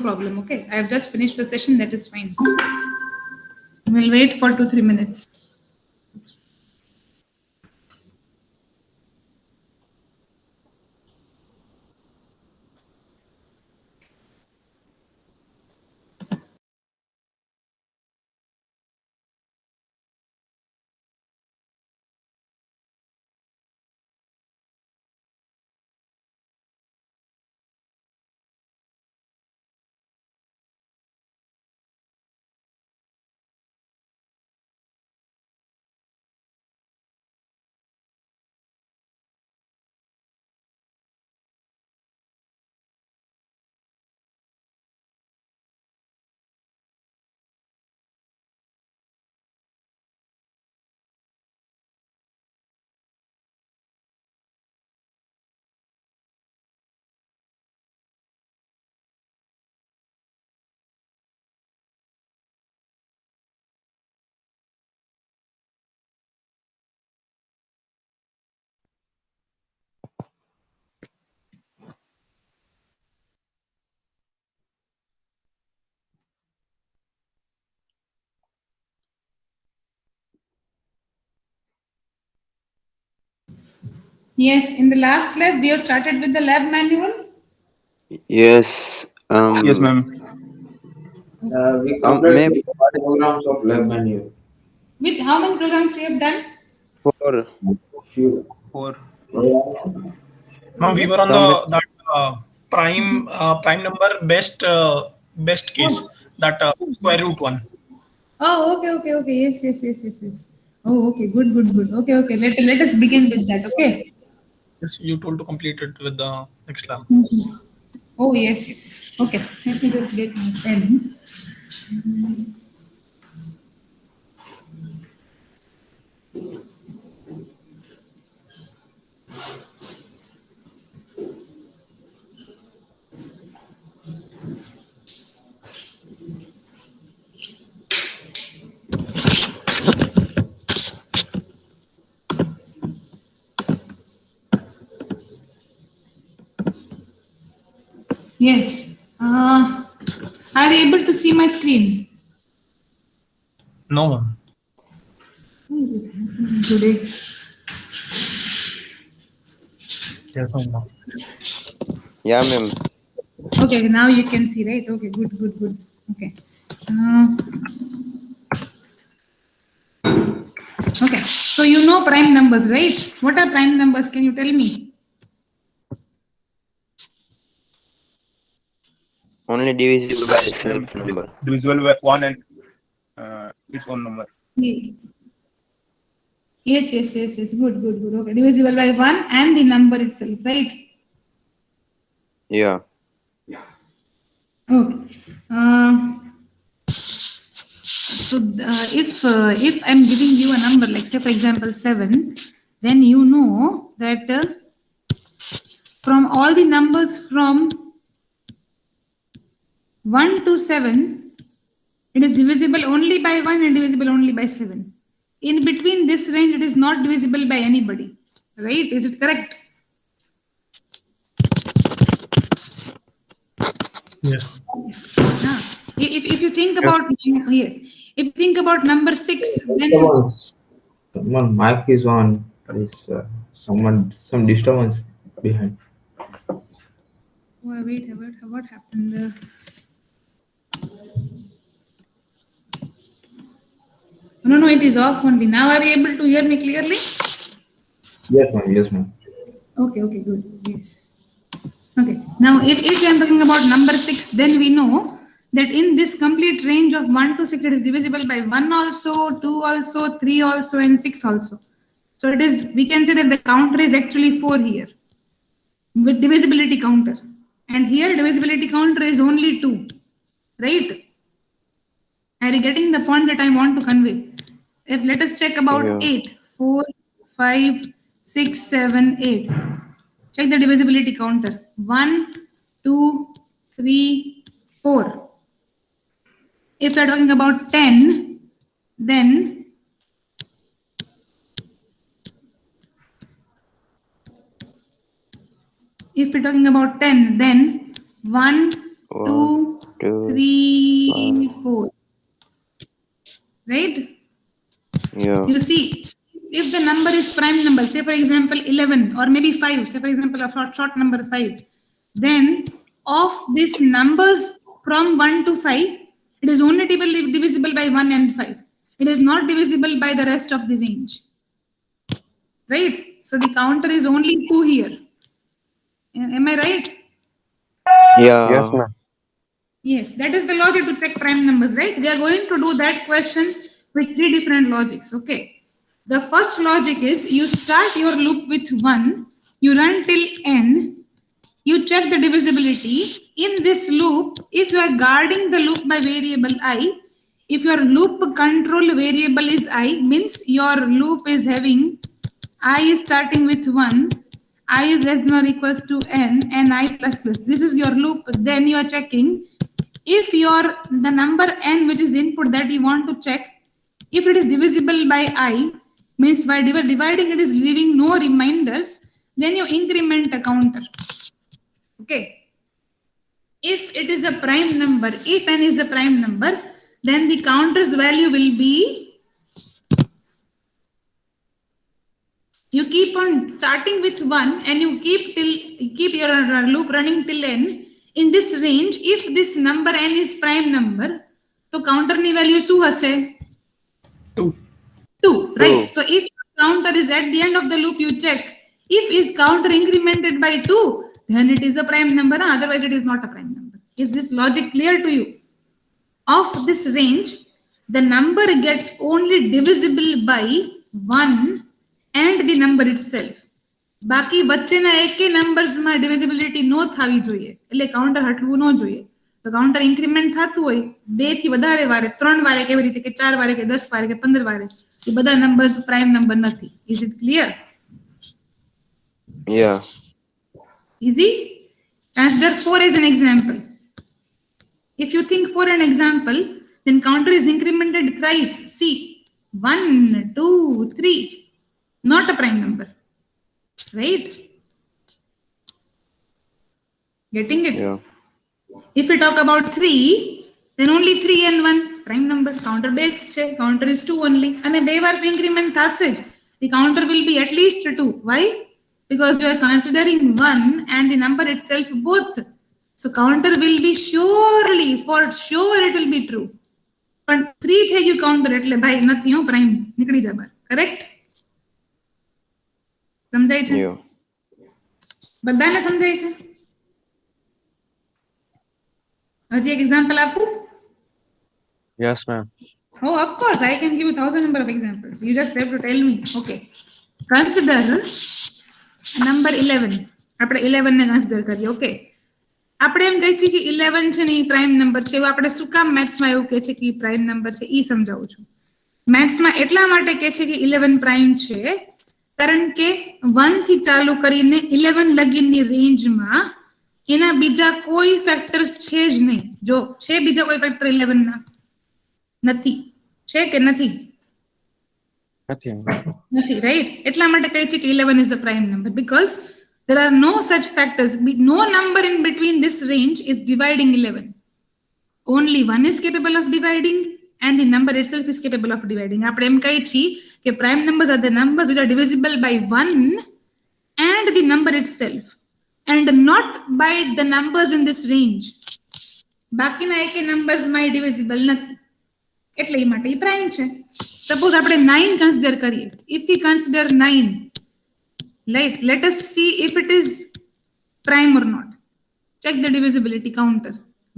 problem. Okay, I have just finished the session. That is fine. We'll wait for 2-3 minutes. Yes, in the last lab, we have started with the lab manual. Yes. Yes, ma'am. We completed Ma'am, programs of lab manual. How many programs we have done? for Few. Four. Ma'am, we were on some that prime number best case, that square root one. Oh, okay. Yes. Oh, okay. Good. Okay. Let us begin with that. Okay. Yes, you told to complete it with the next lab. Oh, yes. Okay. Let me just get my pen. Yes. Are you able to see my screen? No, ma'am. What is happening today? Yes, ma'am. yeah, ma'am. Okay, now you can see, right? Okay, good. Okay. Uh, okay, so you know prime numbers, right? What are prime numbers? Can you tell me? Only divisible by self number. Divisible by one and its own number. Yes. Good. Okay, divisible by 1 and the number itself, right? Yeah. Okay. So if I'm giving you a number, like say for example 7, then you know that from all the numbers from 1 to 7, it is divisible only by 1 and divisible only by 7. In between this range, it is not divisible by anybody, right? Is it correct? Yes. If you think about yes, if you think about number 6, then Someone mic is on. There is some disturbance behind. wait, what happened? No, it is off only. Now are you able to hear me clearly? Yes, ma'am. Okay, good. Yes. Okay. Now, if I am talking about number 6, then we know that in this complete range of 1 to 6, it is divisible by 1 also, 2 also, 3 also, and 6 also. So it is, we can say that the counter is actually 4 here with divisibility counter. And here divisibility counter is only 2, right? Are you getting the point that I want to convey? If let us check about Yeah. 8, 4, 5, 6, 7, 8. Check the divisibility counter. 1, 2, 3, 4. If we are talking about 10, then if we're talking about 10, then 1, Wow. 2, 2, 3, 4. Right? yeah, You see, if the number is prime number, say for example 11 or maybe 5, say for example a short number 5, then of these numbers from 1 to 5, it is only divisible by 1 and 5. It is not divisible by the rest of the range. Right? So the counter is only 2 here. Am I right? yeah, Yes, ma'am. Yes, that is the logic to check prime numbers, right? We are going to do that question with 3 different logics, okay? The first logic is you start your loop with 1, you run till n, you check the divisibility. In this loop, if you are guarding the loop by variable I, if your loop control variable is I, means your loop is having I is starting with 1, I is less than or equals to n, and I plus plus. This is your loop. Then you are checking if the number n, which is input that you want to check, if it is divisible by I, means by dividing it is leaving no reminders, then you increment a counter. Okay. If it is a prime number, if n is a prime number, then the counter's value will be, you keep on starting with 1 and you keep your loop running till n. In this range, if this number n is prime number, so counter ni value શું હશે? 2, right? So if counter is at the end of the loop, you check if is counter incremented by 2, then it is a prime number, otherwise it is not a prime number. Is this logic clear to you? Of this range, the number gets only divisible by 1 and the number itself. બાકી વચ્ચેના એકે નંબર્સમાં ડિવિઝિબિલિટી નો થવી જોઈએ, એટલે counter હટવું ન જોઈએ. તો counter increment થતું હોય 2 થી વધારે વારે, 3 વારે, કેવી રીતે કે 4 વારે કે 10 વારે કે 15 વારે, એ બધા નંબર્સ પ્રાઇમ નંબર નથી. Is it clear? yeah, Easy? Consider 4 as an example. If you think for an example, then counter is incremented thrice. See, 1, 2, 3, not a prime number. Right? Getting it? yeah, If we talk about 3, then only 3 and 1 prime number. Counter base છે, counter is 2 only. And બે વાર તો increment થશે જ. The counter will be at least 2. Why? Because you are considering 1 and the number itself both. So counter will be surely, for sure it will be true. પણ 3 થઈ ગયું counter એટલે ભાઈ નથી હો prime, નીકળી જા બહાર. Correct? સમજાય છે? yeah, બધાને સમજાય છે? હજી એક એક્ઝામ્પલ આપું? Yes, ma'am. Oh, of course, I can give you 1000 number of examples. You just have to tell me. Okay. Consider number 11. આપણે 11 ને કન્સિડર કરીએ. ઓકે. આપણે એમ કહે છે કે 11 છે ને એ પ્રાઇમ નંબર છે. એવું આપણે શું કામ મેથ્સમાં એવું કહે છે કે એ પ્રાઇમ નંબર છે, એ સમજાવું છું. મેથ્સમાં એટલા માટે કહે છે કે 11 પ્રાઇમ છે કારણ કે 1 થી ચાલુ કરીને 11 લગીની રેન્જમાં એના બીજા કોઈ ફેક્ટર્સ છે જ નહીં. જો છે બીજા કોઈ ફેક્ટર 11 ના? નથી. છે કે નથી? Nothing, ma'am. નથી, right? એટલા માટે કહે છે કે 11 is a prime number because there are no such factors. No number in between this range is dividing 11. Only 1 is capable of dividing and the number itself is capable of dividing. આપણે એમ કહી છીએ કે prime numbers are the numbers which are divisible by 1 and the number itself and not by the numbers in this range. બાકીના એકે નંબર્સમાં divisible નથી, એટલે એ માટે એ prime છે. સપોઝ આપણે 9 કન્સિડર કરીએ. If we consider 9, let us see if it is prime or not. Check the divisibility counter.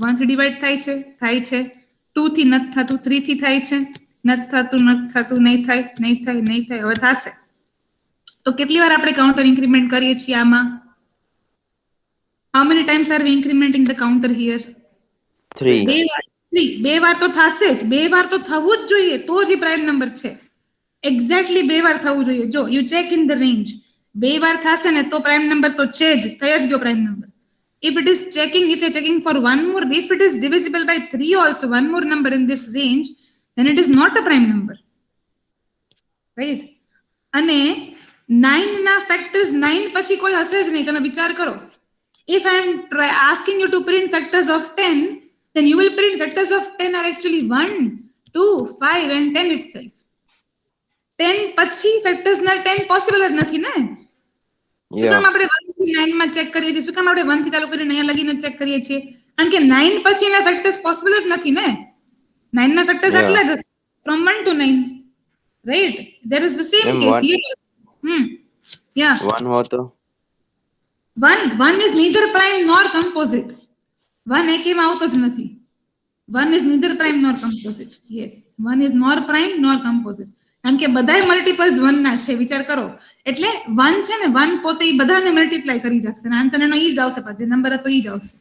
1 થી divide થાય છે. 2 થી નથી થતું, 3 થી થાય છે, નથી થતું, નહીં થાય, હવે થશે. તો કેટલી વાર આપણે કાઉન્ટર ઇન્ક્રીમેન્ટ કરીએ છીએ આમાં? How many times are we incrementing the counter here? 3, બે વાર તો થશે જ. 2 વાર તો થવું જ જોઈએ, તો જ પ્રાઇમ નંબર છે. એક્ઝેક્ટલી 2 વાર થવું જોઈએ. જો you check in the range, 2 વાર થશે ને તો પ્રાઇમ નંબર તો છે જ, થઈ જ ગયો prime number. If it is checking, if you're checking for one more, if it is divisible by 3 also, one more number in this range, then it is not a prime number. Right? અને 9 ના factors 9 પછી કોઈ હશે જ નહીં. તમે વિચાર કરો. If I am asking you to print factors of 10, then you will print factors of 10 are actually 1, 2, 5 and 10 itself. 10 પછી factors ના 10 possible જ નથી ને. શું કામ Yeah. આપણે 1 થી 9 માં ચેક કરીએ છીએ? શું કામ આપણે 1 થી ચાલુ કરીને અહીંયા લગીને ચેક કરીએ છીએ? કારણ કે 9 પછીના factors possible જ નથી ને. 9 ના factors Yeah. આટલા જ હશે from 1 to 9, right? There is the same Ma'am, case one- here. Yeah. 1 हो तो 1 is neither prime nor composite. 1 એકેમાં આવતો જ નથી. 1 is neither prime nor composite. Yes, 1 is nor prime nor composite. કારણ કે બધાય મલ્ટીપલ્સ 1 ના છે, વિચાર કરો. એટલે 1 છે ને, 1 પોતે ઈ બધાને મલ્ટીપ્લાય કરી જશે અને આન્સર એનો ઈ જ આવશે, પાછો નંબર હતો ઈ જ આવશે.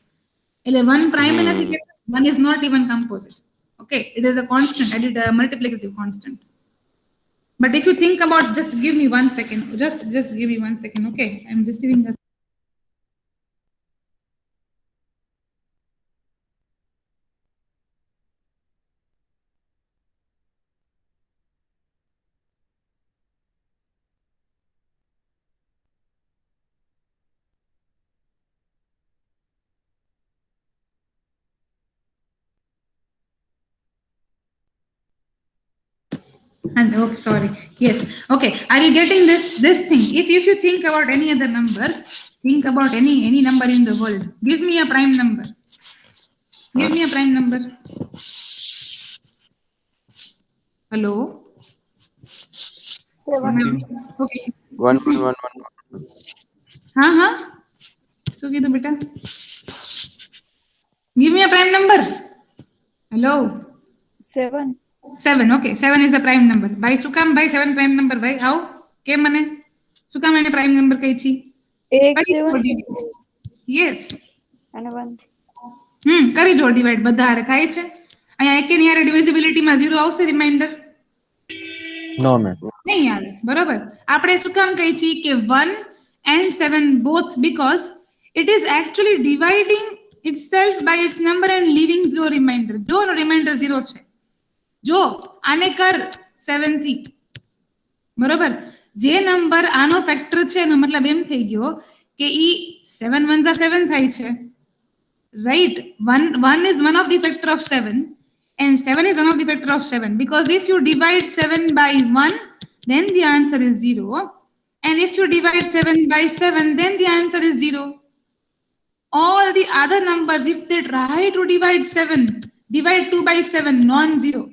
એટલે 1 પ્રાઇમ નથી કે 1 is not even composite. Okay, it is a constant, added a multiplicative constant. But if you think about, just give me 1 second, just give me 1 second. Okay, I'm receiving a and okay, sorry. Yes. Okay. Are you getting this thing? If you think about any other number, think about any number in the world. Give me a prime number. Give me a prime number. Hello. 17. Okay. 1 1 1 1. हाँ. So kiddu beta. Give me a prime number. Hello. 7. 7. Okay, 7 is a prime number. By શું કામ ભાઈ 7 prime number ભાઈ? આવ કેમ મને શું કામ એને prime number કહી છી? 8, 7 Yes. and 1. કરી જો ડિવાઈડ બધા હારે થાય છે. અહીંયા એક ની હારે ડિવિઝિબિલિટી માં 0 આવશે રિમાઇન્ડર? No, ma'am. નહીં આવે. બરોબર. આપણે શું કામ કહી છી કે 1 and 7 both, because it is actually dividing itself by its number and leaving 0 remainder. જો નો રિમાઇન્ડર 0 છે. જો આને કર 7 થી, બરોબર, જે નંબર આનો ફેક્ટર છે એનો મતલબ એમ થઈ ગયો કે ઈ 7 1 7 થાય છે, right? 1 is one of the factor of 7 and 7 is one of the factor of 7, because if you divide 7 by 1 then the answer is 0, and if you divide 7 by 7 then the answer is 0. All the other numbers, if they try to divide 7, divide 2 by 7, non-zero.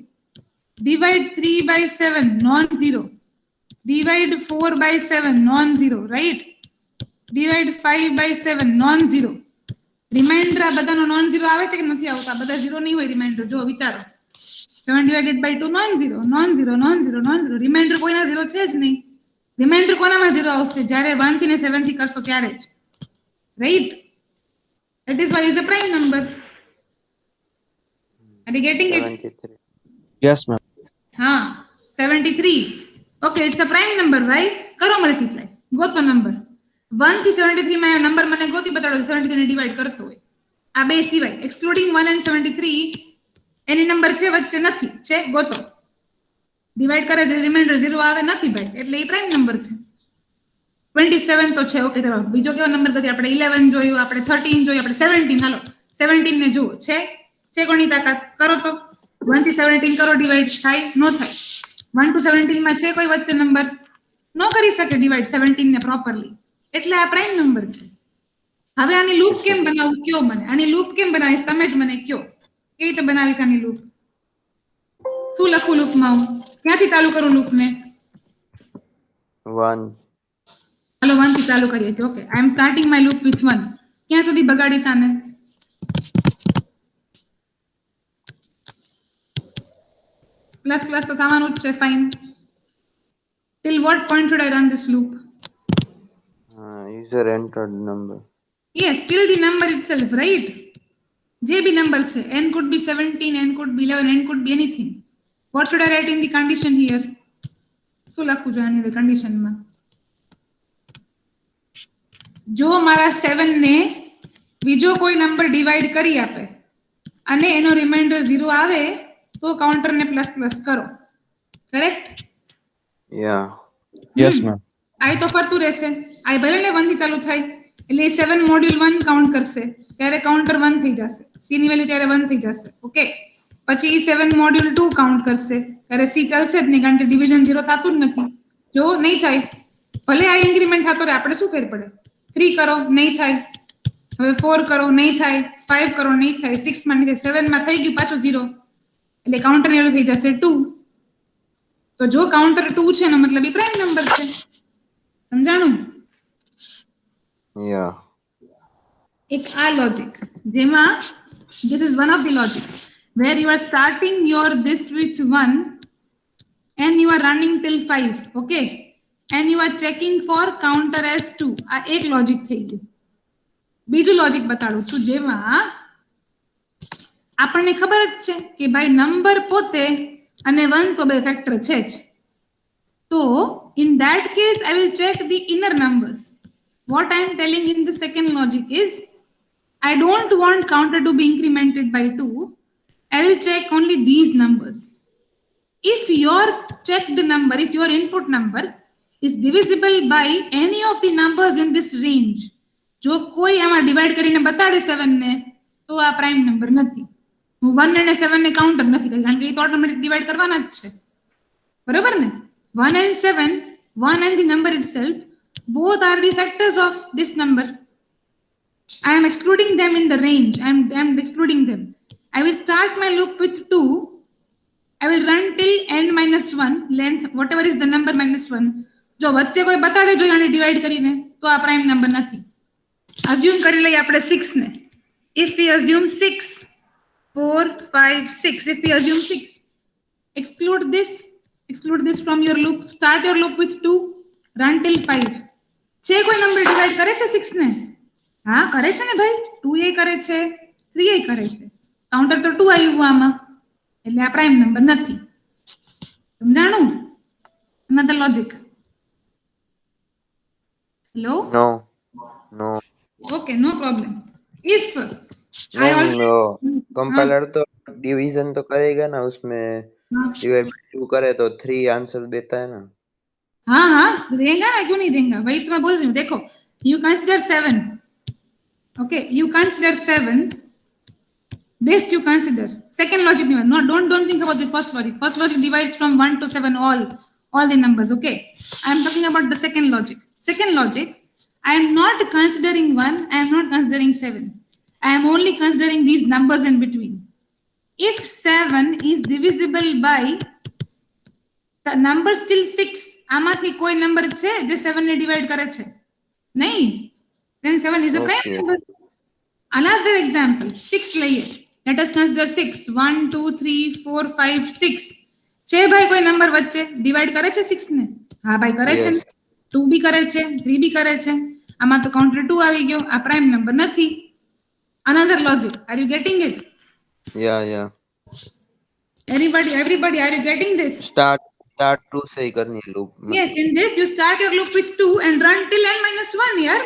Divide 3 by 7, non-zero. Divide 4 by 7, non-zero, right? Divide 5 by 7, non-zero. Remainder આ બધાનો non-zero આવે છે કે નથી આવતા? બધા 0 નહીં હોય remainder. જો વિચારો. 7 divided by 2, non-zero, non-zero, non-zero, non-zero. Remainder કોઈના 0 છે જ નહીં. Remainder કોનામાં 0 આવશે? જ્યારે 1 થી ને 7 થી કરશો ત્યારે જ. Right? That is why it's a prime number. Are you getting it? 73. Yes, ma'am. हाँ 73. Okay, it's a prime number, right? करो multiply. ગોતો number. 1 થી 73 માં નંબર મને ગોતી બતાડો 73 ને ડિવાઇડ કરતો હોય. આ બે સિવાય excluding 1 and 73 એની નંબર છે વચ્ચે નથી છે, ગોતો. ડિવાઇડ કરે છે રિમાઇન્ડર 0 આવે નથી ભાઈ, એટલે એ પ્રાઇમ નંબર છે. 27 તો છે. ઓકે, ચલો બીજો કેવો નંબર ગોતી? આપણે 11 જોયું, આપણે 13 જોયું, આપણે 17. હાલો 17 ને જુઓ. છે કોની તાકાત? કરો તો 1 થી 17 કરો ડિવાઈડ, થાય? નો થાય. 1 to 17 માં છે કોઈ વચ્ચે નંબર? નો કરી શકે ડિવાઈડ 17 ને પ્રોપરલી, એટલે આ પ્રાઇમ નંબર છે. હવે આની લૂપ કેમ બનાવું કયો મને? આની લૂપ કેમ બનાવીશ તમે જ મને કયો, કેવી રીતે બનાવીશ આની લૂપ? શું લખું લૂપમાં હું? ક્યાંથી ચાલુ કરું લૂપ ને? 1 હાલો 1 થી ચાલુ કરીએ છીએ. Okay, I am starting my loop with 1. ક્યાં સુધી બગાડીશ આને? પ્લસ પ્લસ તો થવાનું જ છે. Fine. Till what point should I run this loop? user entered number. Yes, till the number itself, right? જે બી નંબર છે, n could be 17, n could be 11, n could be anything. What should I write in the condition here? શું લખવું જોઈએ આની કન્ડિશનમાં? જો મારા 7 ને બીજો કોઈ નંબર ડિવાઈડ કરી આપે અને એનો રિમાઇન્ડર 0 આવે તો કાઉન્ટર ને પ્લસ પ્લસ કરો. કરેક્ટ? Yeah. Yes, ma'am. આઈ તો ફરતું રહેશે. આઈ ભલે ને 1 થી ચાલુ થાય, એટલે 7 મોડ્યુલ 1 કાઉન્ટ કરશે ત્યારે કાઉન્ટર 1 થઈ જશે સી ની વેલ્યુ ત્યારે 1 થઈ જશે ઓકે પછી 7 મોડ્યુલ 2 કાઉન્ટ કરશે ત્યારે સી ચાલશે જ નહીં કારણ કે ડિવિઝન 0 થતું જ નથી જો નહીં થાય ભલે આ ઇન્ક્રીમેન્ટ થતો રહે આપણે શું ફેર પડે 3 કરો નહીં થાય હવે 4 કરો નહીં થાય 5 કરો નહીં થાય 6 માં નહીં થાય 7 માં થઈ ગયું પાછું 0 એટલે કાઉન્ટર વેલ્યુ થઈ જશે 2 તો જો કાઉન્ટર 2 છે એનો મતલબ એ પ્રાઇમ નંબર છે સમજાણું Yeah. એક આ લોજિક જેમાં this is one of the logic where you are starting your this with 1 and you are running till 5 okay and you are checking for counter as 2 આ એક લોજિક થઈ ગયું બીજું લોજિક બતાડું છું જેમાં આપણને ખબર જ છે કે ભાઈ નંબર પોતે અને 1 તો બે ફેક્ટર છે જ તો in that case I will check the inner numbers. What I am telling in the second logic is I don't want counter to be incremented by 2. I will check only these numbers. If your checked number, if your input number is divisible by any of the numbers in this range, જો કોઈ આમાં divide કરીને બતાડે 7 ને તો આ prime number નથી હું 1 અને 7 ને કાઉન્ટર નથી કરી કારણ કે એ તો ઓટોમેટિક ડિવાઇડ કરવાના જ છે બરોબર ને 1 and 7 1 and the number itself both are the factors of this number. I am excluding them in the range. I am excluding them. I will start my loop with 2. I will run till n minus 1 length whatever is the number minus 1. જો વચ્ચે કોઈ બતાડે જો આને divide કરીને તો આ prime number નથી assume કરી લઈએ આપણે 6 ને if we assume 6 4 5 6 if we assume 6 exclude this from your loop start your loop with 2 run till 5 છે કોઈ નંબર ડિવાઇડ કરે છે 6 ને હા કરે છે ને ભાઈ 2 એ કરે છે 3 એ કરે છે કાઉન્ટર તો 2 આવ્યું આમાં એટલે આ પ્રાઇમ નંબર નથી સમજાણું another logic hello No. okay no problem if No. Compiler तो डिवीजन तो करेगा ना उसमें डिवाइड बाय 2 करे तो 3 आंसर देता है ना हाँ हाँ देगा ना क्यों नहीं देगा वही तो मैं बोल रही हूँ देखो you consider 7 okay you consider 7 this you consider second logic no don't think about the first logic divides from 1 to 7 all the numbers okay I am talking about the second logic I am not considering 1 I am not considering 7 I am only considering these numbers in between if 7 is divisible by the number still 6 આમાંથી કોઈ number છે જે 7 ને divide કરે છે નહીં then 7 is a prime Okay. number another example 6 લઈએ let us consider 6 1 2 3 4 5 6 છે ભાઈ કોઈ નંબર વચ્ચે ડિવાઇડ કરે છે 6 ને હા ભાઈ કરે છે Yes. 2 બી કરે છે 3 બી કરે છે આમાં તો કાઉન્ટર 2 આવી ગયો આ પ્રાઇમ નંબર નથી another logic are you getting it Yeah. everybody are you getting this Start 2 से ही करनी है loop Yes, in this you start your loop with 2 and run till n minus 1 yaar.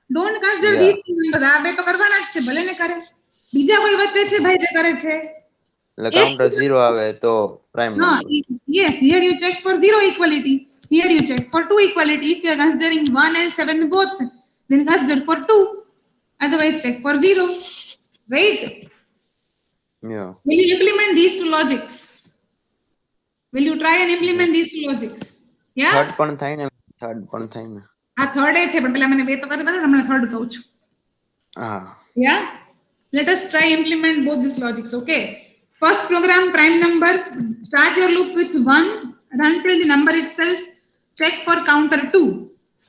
Don't consider Yeah. these two numbers. આ બે તો કરવાના જ છે ભલે ને કરે બીજા કોઈ વચ્ચે છે ભાઈ જે કરે છે એટલે કાઉન્ટર 0 આવે તો પ્રાઇમ હા number yes here you check for 0 equality here you check for 2 equality if you are considering 1 and 7 both then consider for 2 otherwise check for 0 right Yeah. will you implement these two logics will you try and implement these two logics yeah third પણ થાય ને આ third એ છે પણ પેલા મને બે તો કરી બતાવો હમણાં થર્ડ કહું છું હા yeah let us try implement both these logics okay first program prime number start your loop with 1 run till the number itself check for counter 2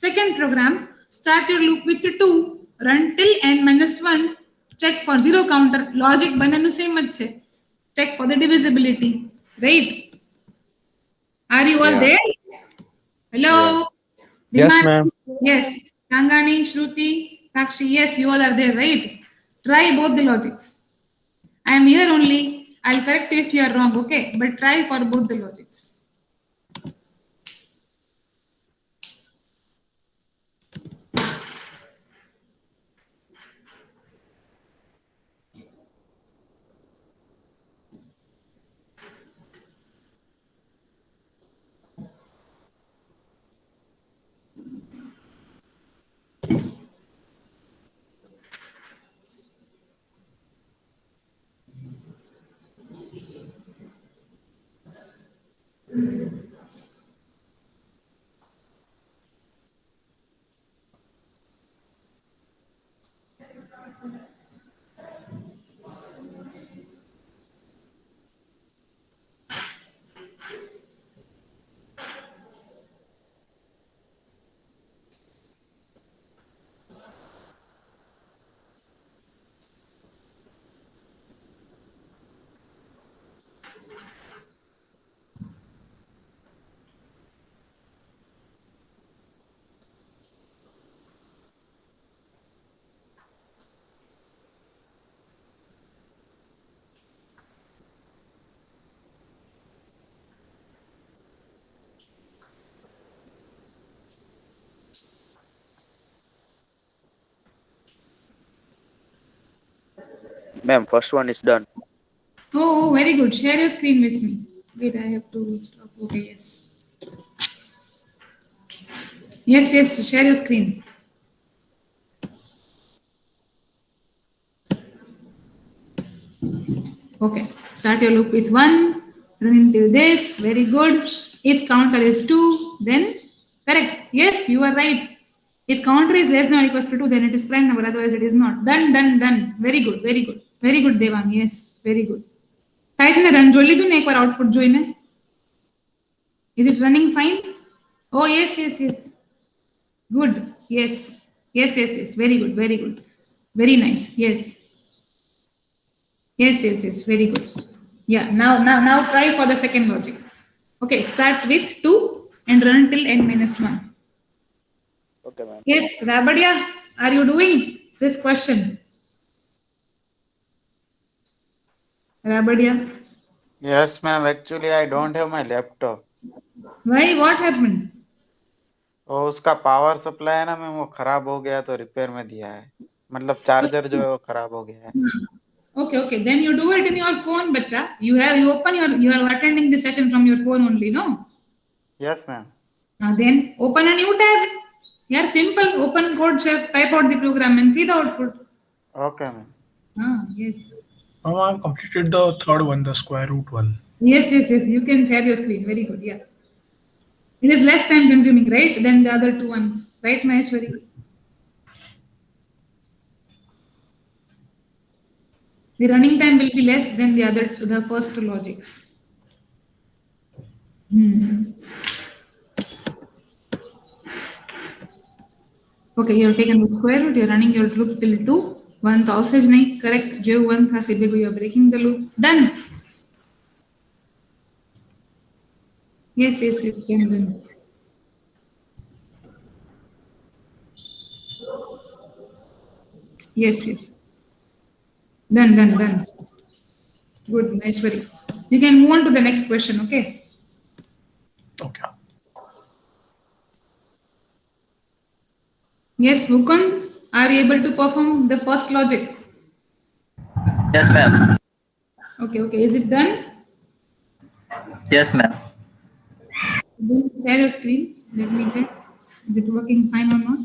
second program start your loop with 2 run till n minus 1 check for 0 counter logic બંનેનું same જ છે check for the divisibility right are you all Yeah. there hello Yes, Viman? ma'am. Yes, Sangani, Shruti, Sakshi, yes, you all are there, right? Try both the logics. I am here only. I'll correct you if you are wrong, okay? But try for both the logics. Ma'am, first one is done. Oh, very good. Share your screen with me. Wait, I have to stop. Okay, yes. Yes, share your screen. Okay, start your loop with 1, run until this, very good. If counter is 2, then correct. Yes, you are right. If counter is less than or equals to 2, then it is prime number, otherwise it is not. Done. Very good. Very good, Devang. Yes, very good. થાય છે ને run જોઈ લીધું ને એકવાર output જોઈને is it running fine? Oh, yes. Good. Yes. Very good. Very nice. Yes. Very good. Yeah. Now try for the second logic. Okay. Start with 2 and run till n minus 1. Okay, ma'am. Yes, Rabadia, are you doing this question? Rabadia. Yes, ma'am. Actually, I don't have my laptop. Why? What happened? वो उसका power supply है ना ma'am, वो खराब हो गया तो repair में दिया है। मतलब चार्जर जो है वो खराब हो गया है। Okay. Then you do it in your phone, bacha. You are attending the session from your phone only, no? Yes, ma'am. Then open a new tab. Yeah, simple. Open code chef, type out the program and see the output. Okay, ma'am. Yes. Ma'am, I've completed the third one, the square root one. Yes. You can share your screen. Very good. Yeah. It is less time consuming, right, than the other two ones. Right, Maheshwari? The running time will be less than the first two logics. Okay, you have taken the square root, you are running your loop till 2. 1 तो औसेज नहीं, correct. जो 1 था से you are breaking the loop. Done. Yes, can done. Yes. Done. Good, Maheshwari. You can move on to the next question, okay? Okay. Yes, Mukund, are you able to perform the first logic? Yes, ma'am. Okay. Is it done? Yes, ma'am. Then share your screen. Let me check. Is it working fine or not?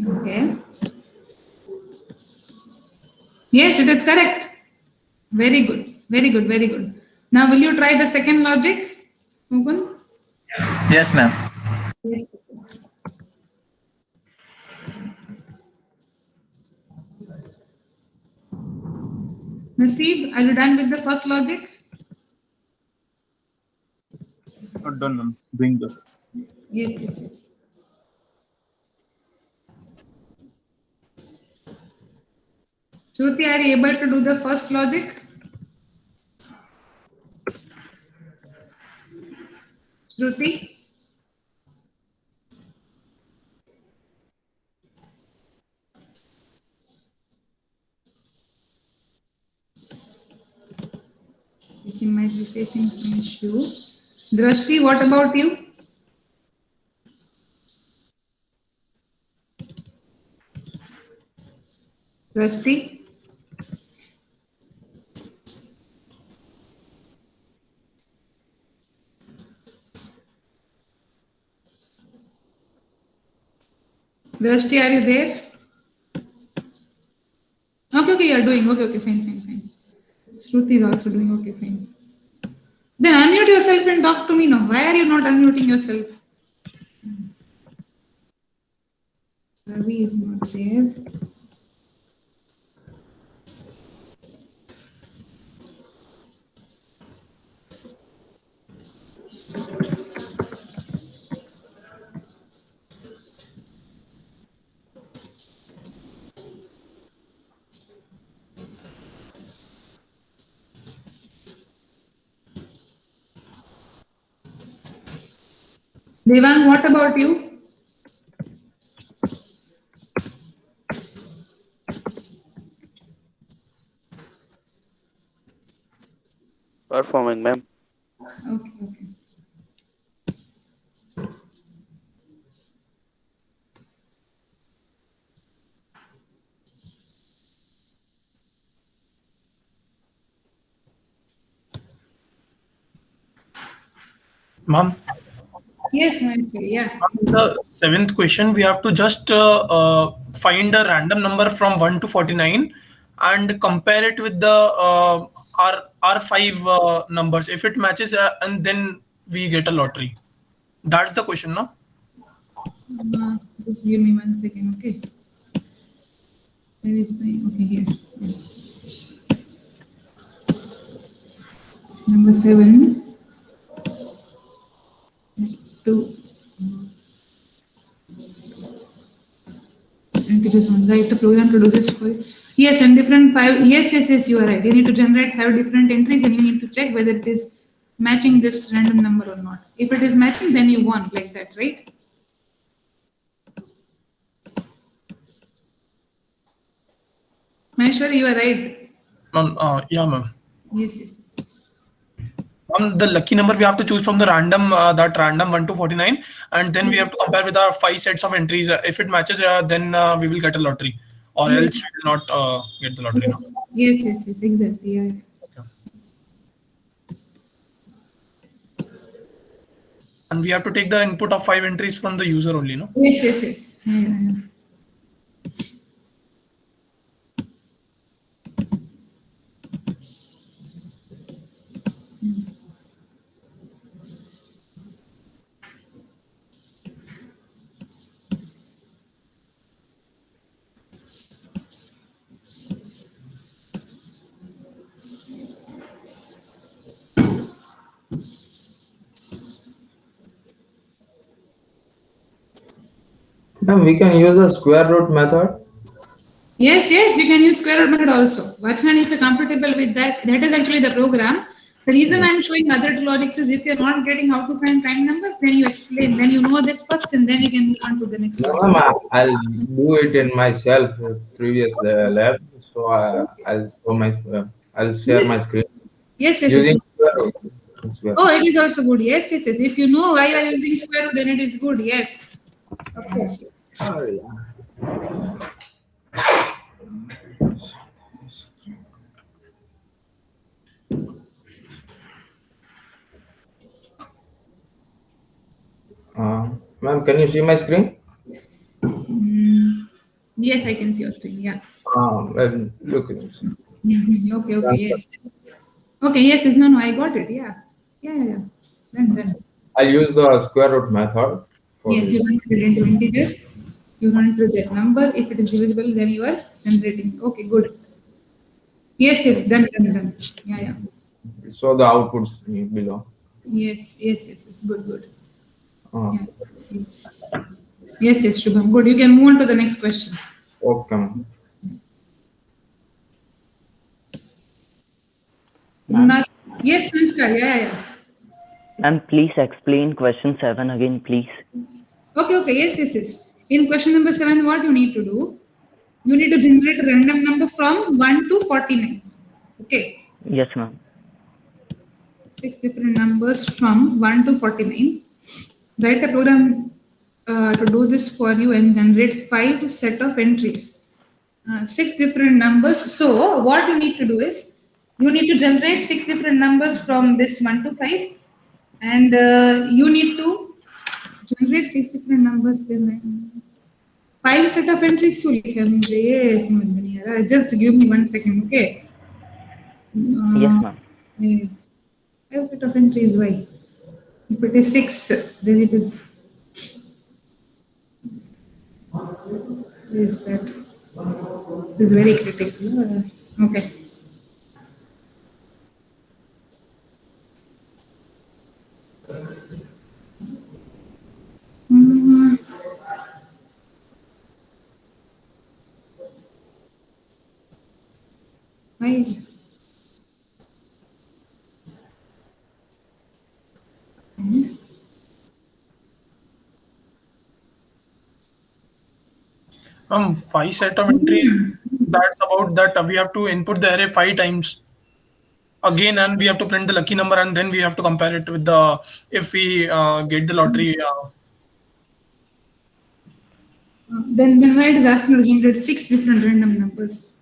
Okay. Yes, it is correct. Very good. Now, will you try the second logic, Mukund? Yes, ma'am. Yes. Naseeb, are you done with the first logic? Not done, ma'am. Doing this. Yes. Shruti, are you able to do the first logic? Shruti? She might be facing some issue. Drashti, what about you? Drashti? Drashti, are you there? Okay, you are doing. Okay, fine. Shruti is also doing. Okay, fine. Then unmute yourself and talk to me now. Why are you not unmuting yourself? Ravi is not there. Devang, what about you? Performing, ma'am. Okay. Ma'am, Yes, yeah. the seventh question, we have to just find a random number from 1 to 49 and compare it with the R5 numbers. If it matches, and then we get a lottery. That's the question, no? Just give me 1 second, okay? Where is my, okay, here. Number 7. 2. And it is on write the program to do this for you. Yes, and different 5. Yes, you are right. You need to generate 5 different entries and you need to check whether it is matching this random number or not. If it is matching, then you won, like that, right? Maheshwari, you are right. Yeah, ma'am. Yes. The lucky number we have to choose from the random, that random 1 to 49, and then we have to compare with our 5 sets of entries. If it matches, then we will get a lottery, or else we will not get the lottery. Yes, exactly. Yeah. Okay. And we have to take the input of 5 entries from the user only, no? Yes. Yeah. Ma'am, we can use a square root method. Yes, you can use square root method also. Vachnan, if you're comfortable with that, that is actually the program. The reason I'm showing other logics is if you're not getting how to find prime numbers, then you explain, then you know this first, and then you can move on to the next one. Ma'am, I'll do it in myself previous lab. So I'll share my screen. Yes. Using square root. Oh, it is also good. Yes. If you know why you are using square root, then it is good. Yes. Of course. Ma'am, can you see my screen? Yes, I can see your screen. Yeah. Well, look at this. Okay. Yes. Okay. Yes. No. I got it. Yeah. Done. I'll use the square root method. Yes, you can put it into integer. You want to that number. If it is divisible, then you are generating. Okay, good. Yes. Done. Yeah. So the outputs below. Yes. Good. Yeah. Yes, Shubham. Good. You can move on to the next question. Okay, ma'am. Yes, Sanskar. Yeah. Ma'am, please explain question 7 again, please. Okay. Yes. In question number 7, what you need to do? You need to generate a random number from 1 to 49. Okay. Yes, ma'am. 6 different numbers from 1 to 49. Write a program to do this for you and generate 5 set of entries. 6 different numbers. So what you need to do is you need to generate 6 different numbers from this 1 to 5, and you need to generate 6 different numbers. Then 5 set of entries क्यों लिखे हैं मुझे ये समझ में नहीं आ रहा. Just give me 1 second, okay? Yes, ma'am. 5 set of entries, why? If it is 6, then it is. Is that? This is very critical. Okay. Why? Ma'am, 5 set of entries. That's about that we have to input the array 5 times again, and we have to print the lucky number, and then we have to compare it with the if we get the lottery. Then why it is asking to generate 6 different random numbers?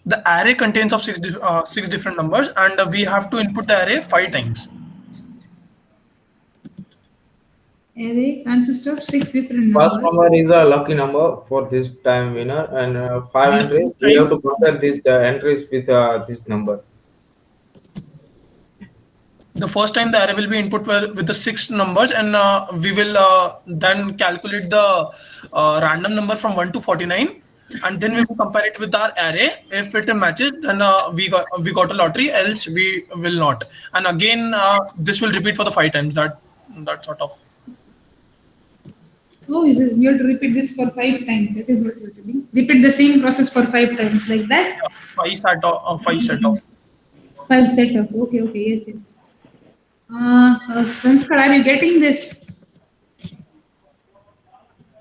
The array contains of 6 different numbers, and we have to input the array 5 times. Array consists of 6 different First numbers. number is a lucky number for this time winner, and 5 entries. We have to compare these entries with this number. The first time the array will be input with the 6 numbers, and we will then calculate the random number from 1 to 49, and then we will compare it with our array. If it matches, then we got a lottery, else we will not. And again, this will repeat for the 5 times. That sort of. Oh, you have to repeat this for 5 times. That is what you are telling. Repeat the same process for 5 times, like that. 5 set of 5 set of. 5 set of. Okay, yes. Sanskar, are you getting this?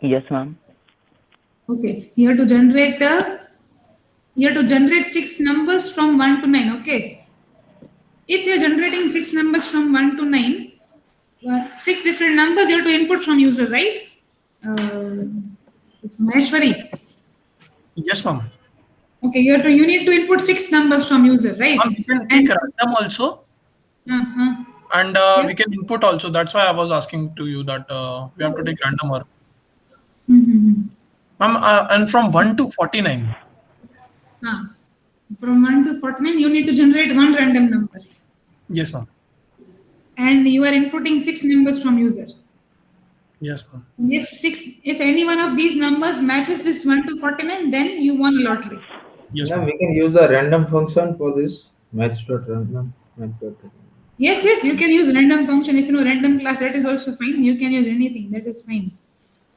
Yes, ma'am. Okay, you have to generate 6 numbers from 1 to 9. Okay, if you are generating 6 numbers from 1 to 9, 6 different numbers you have to input from user, right? It's Maheshwari. Yes, ma'am. Okay, you need to input 6 numbers from user, right? We can take random also. And Yeah. we can input also. That's why I was asking to you that we have to take random or. Ma'am, and from 1 to 49. From 1 to 49, you need to generate one random number. Yes, ma'am. And you are inputting 6 numbers from user. Yes, ma'am. If any one of these numbers matches this 1 to 49, then you won a lottery. Yes, ma'am. We can use the random function for this match.random. Yes, you can use random function. If you know random class, that is also fine. You can use anything, that is fine.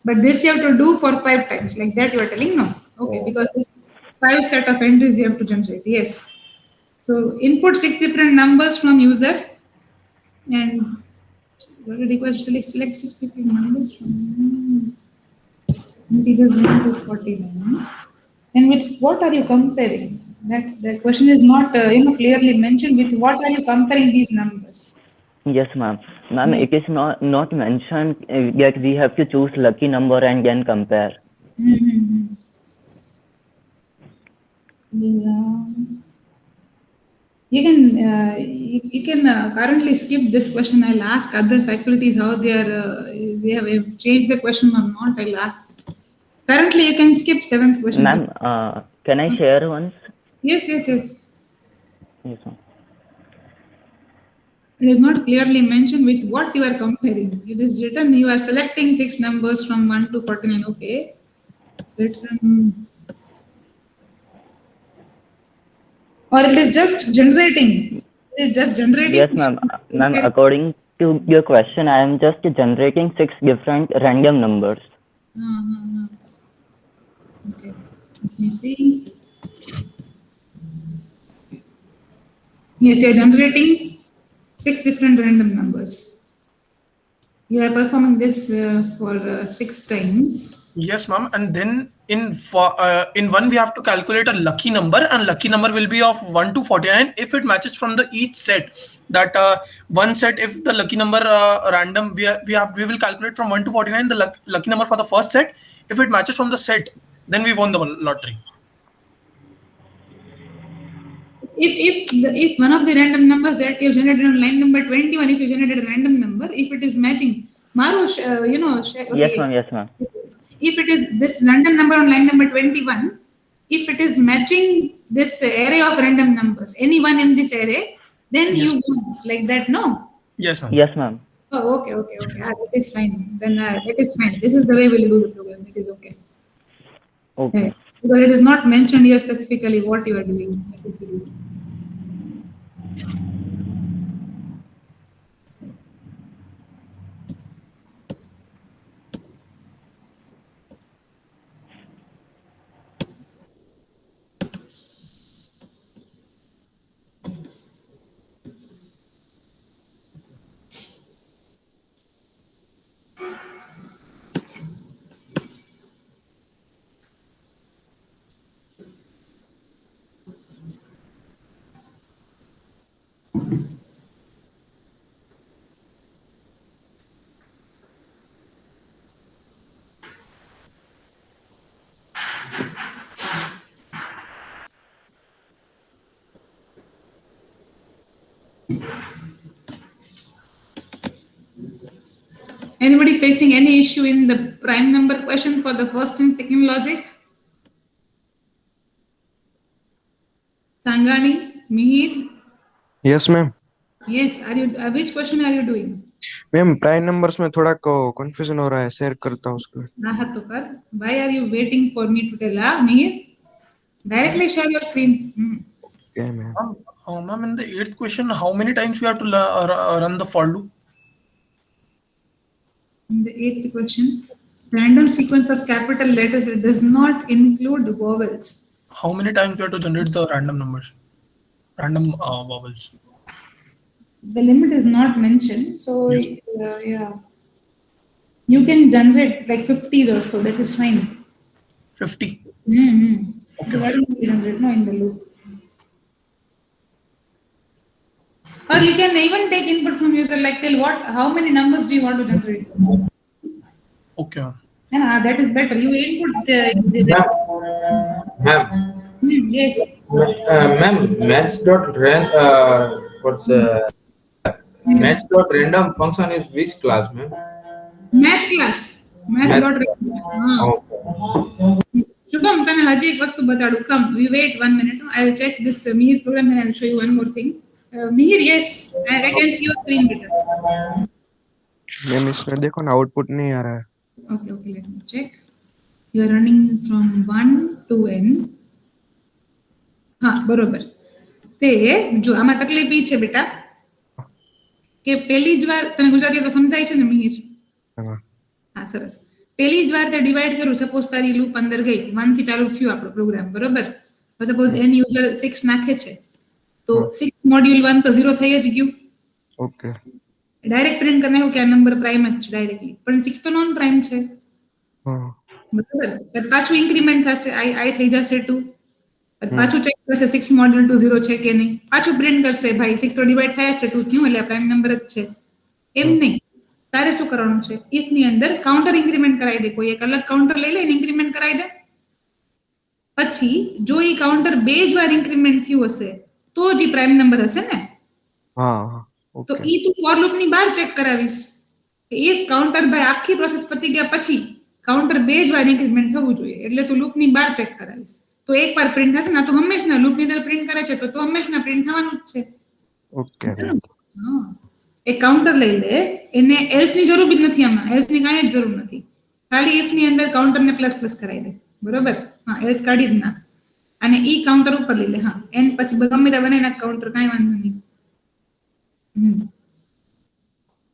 But this you have to do for 5 times, like that you are telling, no? Okay, because this 5 set of entries you have to generate, yes. So input 6 different numbers from user, and what it requires to select 6 different numbers from integers 1 to 49. And with what are you comparing? That question is not clearly mentioned. With what are you comparing these numbers? Yes, ma'am. Ma'am, it is not mentioned that we have to choose lucky number and then compare. You can currently skip this question. I'll ask other faculties how they have changed the question or not. I'll ask. Currently, you can skip 7th question. Ma'am, can I share once? Yes. Yes, ma'am. It is not clearly mentioned with what you are comparing. It is written you are selecting 6 numbers from 1 to 49. Okay. Written. Or it is just generating. It is just generating. Yes, ma'am. Ma'am, according to your question, I am just generating 6 different random numbers. Okay. Let me see. Yes, you are generating 6 different random numbers. You are performing this for 6 times. Yes, ma'am. And then in one we have to calculate a lucky number, and lucky number will be of 1 to 49 if it matches from the each set. That one set, if the lucky number random, we will calculate from 1 to 49 the lucky number for the first set. If it matches from the set, then we won the lottery. If one of the random numbers that you have generated on line number 21, if you generated a random number, if it is matching Maru, okay, Yes, ma'am. Yes, ma'am. if it is this random number on line number 21, if it is matching this array of random numbers, any one in this array, then Yes. you win like that, no? Yes, ma'am. Yes, ma'am. Oh, okay. That is fine. Then that is fine. This is the way we'll do the program. It is okay. Okay. Because it is not mentioned here specifically what you are doing. That is the reason. Anybody facing any issue in the prime number question for the first and second logic? Sangani, Mihir? Yes, ma'am. Yes. Are you? Which question are you doing? Ma'am prime numbers में थोड़ा confusion हो रहा है, share करता हूँ उसको. हाँ तो कर. Why are you waiting for me to tell? Mihir? Directly share your screen. Okay, ma'am. Ma'am, in the 8th question, how many times we have to run the for loop? In the 8th question, random sequence of capital letters, it does not include vowels. How many times we have to generate the random numbers? Random vowels. The limit is not mentioned, so Yes. yeah. You can generate like 50 or so, that is fine. 50. Okay. Why don't you generate in the loop? Or you can even take input from user, like tell how many numbers do you want to generate? Okay, ma'am. Yeah, that is better. You input Ma'am. Yes. Ma'am, match.random function is which class, ma'am? Math class. Math. Shubham, tane haji ek vastu batadu. Come, we wait 1 minute. I'll check this Mihir program and I'll show you one more thing. Mihir, yes, I can see your screen better. Ma'am इसमें देखो ना output नहीं आ रहा है. Okay, let me check. You are running from 1 to n. हाँ बरोबर. તે જો આમાં તકલીફ ઈ છે બેટા કે પહેલી જ વાર તને ગુજરાતી તો સમજાય છે ને મિહિર? હા સરસ. પહેલી જ વાર તે ડિવાઈડ કરું, સપોઝ તારી લૂપ અંદર ગઈ 1 થી ચાલુ થયું આપણો પ્રોગ્રામ, બરોબર? સપોઝ n યુઝર 6 નાખે છે તો 6 મોડ્યુલ 1 તો 0 થઈ જ ગયું. ઓકે. ડાયરેક્ટ પ્રિન્ટ કરીને આવ્યું કે આ નંબર પ્રાઇમ જ છે ડાયરેક્ટલી, પણ 6 તો નોન પ્રાઇમ છે, બરાબર? પછી પાછું ઇન્ક્રીમેન્ટ થશે, i થઈ જશે 2. પાછું ચેક કરશે 6 મોડ્યુલ 2 0 છે કે નહીં, પાછું પ્રિન્ટ કરશે ભાઈ 6 તો ડિવાઈડ થયા છે 2 થયું એટલે પ્રાઇમ નંબર જ છે. એમ નહીં, તારે શું કરવાનું છે? ઇફ ની અંદર કાઉન્ટર ઇન્ક્રીમેન્ટ કરાવી દે, કોઈ એક અલગ કાઉન્ટર લઈ લઈને ઇન્ક્રીમેન્ટ કરાવી દે. પછી જો એ કાઉન્ટર 2 જ વાર ઇન્ક્રીમેન્ટ થયું હશે તો જ પ્રાઇમ નંબર હશે ને. હા તો ઈ તું ફોર લૂપ ની બહાર ચેક કરાવીશ કે ઇફ કાઉન્ટર ભાઈ આખી પ્રોસેસ પતી ગયા પછી કાઉન્ટર 2 જ વાર ઇન્ક્રીમેન્ટ થવું જોઈએ, એટલે તું લૂપ ની બહાર ચેક કરાવીશ તો એક વાર પ્રિન્ટ થશે ને. તો હંમેશા લૂપ ની અંદર પ્રિન્ટ કરે છે તો હંમેશા પ્રિન્ટ થવાનું જ છે. ઓકે. હા, એક કાઉન્ટર લઈ લે, એને એલ્સ ની જરૂર જ નથી, આમાં એલ્સ ની કાંઈ જ જરૂર નથી, ખાલી ઇફ ની અંદર કાઉન્ટર ને પ્લસ પ્લસ કરાવી દે, બરોબર? હા, એલ્સ કાઢી જ નાખ અને ઈ કાઉન્ટર ઉપર લઈ લે. હા, એન પછી ગમે તે બને ના કાઉન્ટર કાંઈ વાંધો નહીં.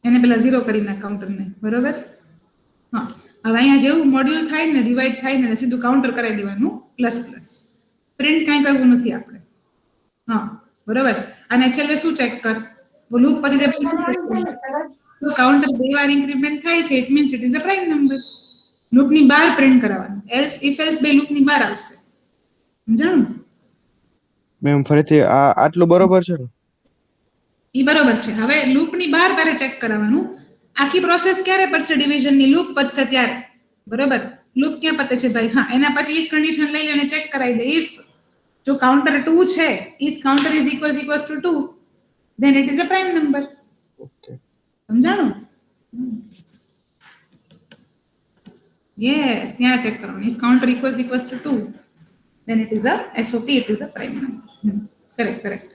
એને પેલા 0 કરી નાખ કાઉન્ટર ને, બરોબર? હા, હવે અહીંયા જેવું મોડ્યુલ થાય ને ડિવાઈડ થાય ને સીધું કાઉન્ટર કરાવી દેવાનું પ્લસ પ્લસ, પ્રિન્ટ કાંઈ કરવું નથી આપણે. હા, બરોબર. અને છેલ્લે શું ચેક કર, લૂપ પતી જાય પછી શું ચેક કર? તો કાઉન્ટર 2 વાર ઇન્ક્રીમેન્ટ થાય છે, it means it is a prime number. Loop ની બહાર પ્રિન્ટ કરાવવાનું, એલ્સ ઇફ એલ્સ બે લૂપ ની બહાર આવશે. સમજાણું? મેમ ફરીથી આટલું બરોબર છે ને? ઈ બરોબર છે. હવે લૂપ ની બહાર તારે ચેક કરાવવાનું આખી પ્રોસેસ ક્યારે પડશે, ડિવિઝન ની લૂપ પતશે ત્યારે, બરોબર? લૂપ ક્યાં પતે છે ભાઈ? હા, એના પછી ઇફ કન્ડિશન લઈ લે અને ચેક કરાવી દે. ઇફ જો કાઉન્ટર 2 છે, if counter is equals to 2, then it is a prime number. Okay, સમજાણું? Yes, यहाँ check करो. If counter equals to 2, then it is a SOP, it is a prime number. Correct.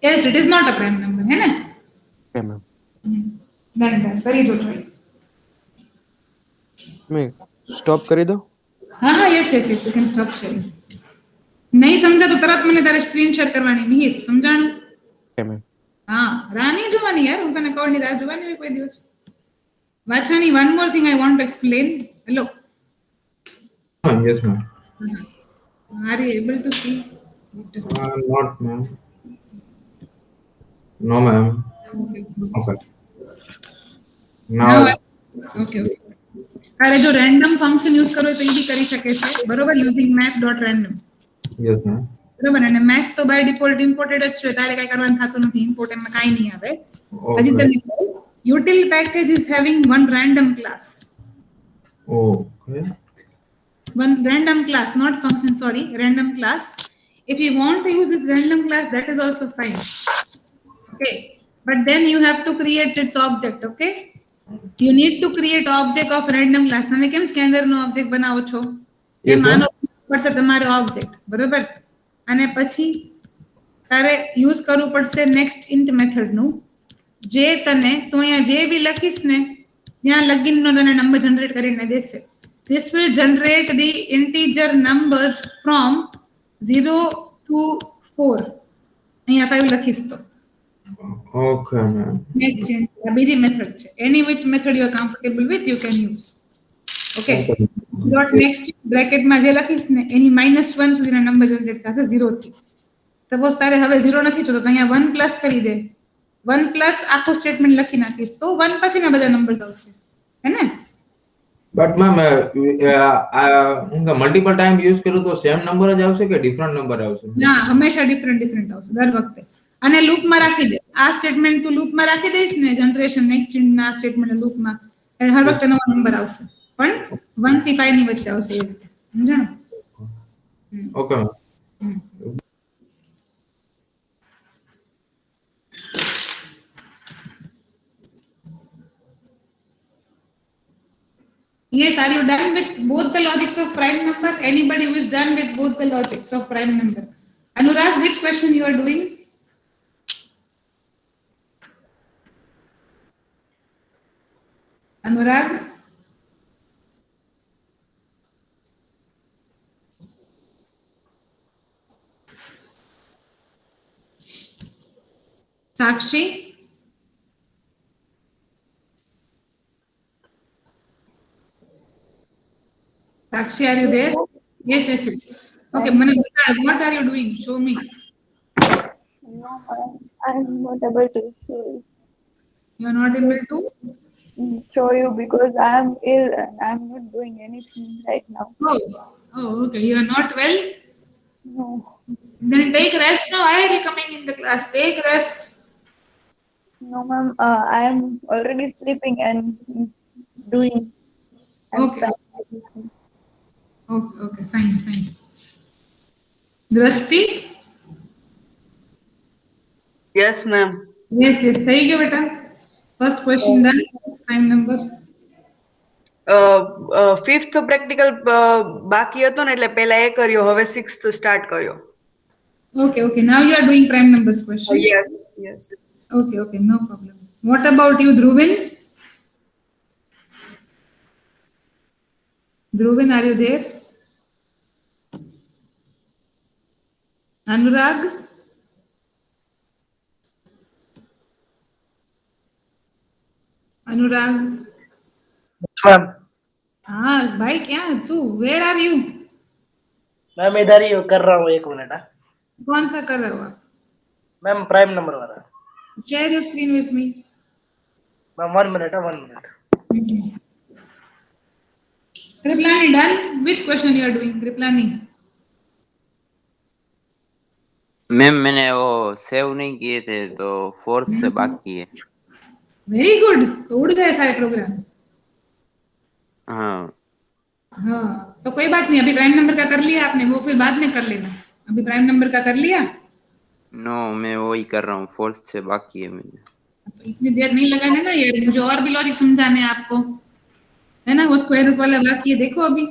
Else it is not a prime number, है ना? Okay, ma'am. Done. करी दो try. मैं stop करी दो. हाँ, yes, you can stop sharing. नहीं समझा तो तरत मैंने तारे स्क्रीन शेयर करवानी मिहिर, समझाणु? Okay, ma'am. हाँ, रानी જોવાની યાર, હું તને કહું ની રાહ જોવાની હોય કોઈ દિવસ. Vachhani, one more thing I want to explain. Hello. Yes, ma'am. Are you able to see? Not, ma'am. No, ma'am. Okay. Now, Okay. અરે જો રેન્ડમ ફંક્શન યુઝ કરો તો એ બી કરી શકે છે, બરોબર, યુઝિંગ math.random. yes, ma'am. બરોબર, અને મેથ તો બાય ડિફોલ્ટ ઇમ્પોર્ટેડ જ છે, તારે કઈ કરવાનું થતું નથી, ઇમ્પોર્ટ એમાં કાઈ નહીં આવે. હજી તને util package is having one random class. Okay. One random class, not function, sorry, random class. If you want to use this random class, that is also fine. Okay, but then you have to create its object. Okay, you need to create object of random class. તમે કેમ scanner નો object બનાવો છો? Yes, ma'am. માનો પડશે તમારો object, બરોબર? અને પછી તારે યુઝ કરવું પડશે next int method નું, જે તને તો અહીંયા જે બી લખીશ ને ત્યાં લગીનનો તને નંબર જનરેટ કરીને દેશે. This will generate the integer numbers from 0 to 4. અહીંયા 5 લખીશ તો. Okay, ma'am. Next int, આ બીજી મેથડ છે. Any which method you are comfortable with, you can use. Okay. Dot next bracket માં જે લખીશ ને એની -1 સુધીના નંબર જનરેટ થશે 0 થી. સપોઝ તારે હવે 0 નથી જોતો તો અહીંયા 1 પ્લસ કરી દે. 1 પ્લસ આખો સ્ટેટમેન્ટ લખી નાખીશ તો 1 પછીના બધા નંબર્સ આવશે. હે ને? But ma'am, multiple time use करूँ तो same number જ આવશે કે different number આવશે? ના, હંમેશા ડિફરન્ટ આવશે દર વખતે. અને લૂપમાં રાખી દે. આ સ્ટેટમેન્ટ તું લૂપમાં રાખી દઈશ ને, જનરેશન નેક્સ્ટ ઇન્ટ ના સ્ટેટમેન્ટ લૂપમાં, એટલે હર વખતે નવો નંબર આવશે. પણ 1 થી 5 ની વચ્ચે આવશે એ રીતે. સમજાણું? Okay, ma'am. Yes, are you done with both the logics of prime number? Anybody who is done with both the logics of prime number? Anurag, which question you are doing? Anurag? Sakshi? Sakshi, are you there? Yes. Okay, what are you doing? Show me. No, I'm not able to You are not able to? show you because I'm ill and I'm not doing anything right now. Oh, okay. You are not well? No. Then take rest now. Why are you coming in the class? Take rest. No, ma'am. I am already sleeping and doing. Okay. Okay, fine. Drashti? Yes, ma'am. Yes. થઈ ગયો બેટા. First question done. Prime number. Fifth practical બાકી હતો ને એટલે પહેલા એ કર્યો, હવે સિક્સ્થ સ્ટાર્ટ કર્યો. Okay. Now you are doing prime numbers question. Yes. Okay, no problem. What about you, Dhruvin? Dhruvin, are you there? Anurag? Ma'am हाँ भाई, क्या तू? Where are you? मैम इधर ही कर रहा हूँ, 1 मिनट. कौन सा कर रहे हो आप? मैम प्राइम नंबर वाला. Share your screen with me. Ma'am 1 minute. Kriplani, done? Which question you are doing, Kriplani? Ma'am मैंने वो सेव नहीं किए थे तो 4th से बाकी है. Very good. तो उड़ गए सारे प्रोग्राम. हाँ, तो कोई बात नहीं, अभी प्राइम नंबर का कर लिया आपने, वो फिर बाद में कर लेना. अभी प्राइम नंबर का कर लिया? नो, मैं वही कर रहा हूँ, 4th से बाकी है मैंने. तो इतनी देर नहीं लगाने ना यार, मुझे और भी लॉजिक समझाने हैं आपको. है ना, वो स्क्वायर रूट वाला बाकी है, देखो अभी।